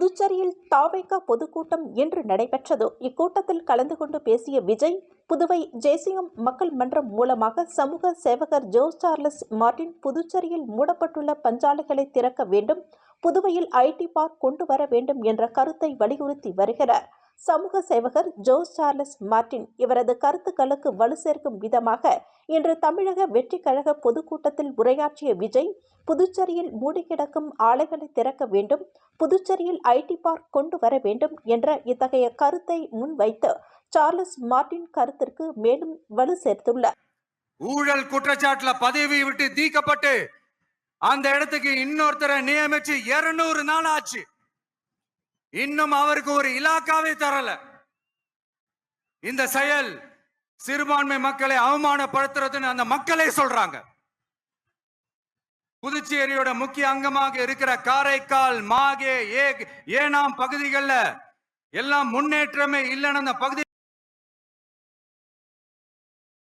புதுச்சேரியில் தாவேகா பொதுக்கூட்டம் இன்று நடைபெற்றது. இக்கூட்டத்தில் கலந்து கொண்டு பேசிய விஜய், புதுவை ஜேசிஎம் மக்கள் மன்றம் மூலமாக சமூக சேவகர் ஜோஸ் சார்லஸ் மார்டின் புதுச்சேரியில் மூடப்பட்டுள்ள பஞ்சாலைகளை திறக்க வேண்டும், புதுவையில் ஐடி பார்க் கொண்டு வர வேண்டும் என்ற கருத்தை வலியுறுத்தி வருகிறார். சமூக சேவகர் ஜோஸ் சார்லஸ் மார்டின் இவரது கருத்துக்களுக்கு வலு சேர்க்கும் விதமாக இன்று தமிழக வெற்றிக் கழக பொதுக்கூட்டத்தில் உரையாற்றிய விஜய், புதுச்சேரியில் மூடி கிடக்கும் ஆலைகளை திறக்க வேண்டும், புதுச்சேரியில் ஐடி பார்க் கொண்டு வர வேண்டும் என்ற இத்தகைய கருத்தை முன்வைத்து சார்லஸ் மார்டின் கருத்திற்கு மேலும் வலு சேர்த்துள்ளார். ஊழல் குற்றச்சாட்டுல பதவி விட்டு தீக்கப்பட்டு அந்த இடத்துக்கு இன்னொருத்தரை நியமிச்சு 200 நாள் ஆச்சு. இன்னும் அவருக்கு ஒரு இலாக்காவே தரல. இந்த செயல் சிறுபான்மை மக்களை அவமானப்படுத்துறதுன்னு அந்த மக்களே சொல்றாங்க. புதுச்சேரியோட முக்கிய அங்கமாக இருக்கிற காரைக்கால், மாகே, ஏனாம் பகுதிகளில் எல்லாம் முன்னேற்றமே இல்லைன்னு அந்த பகுதி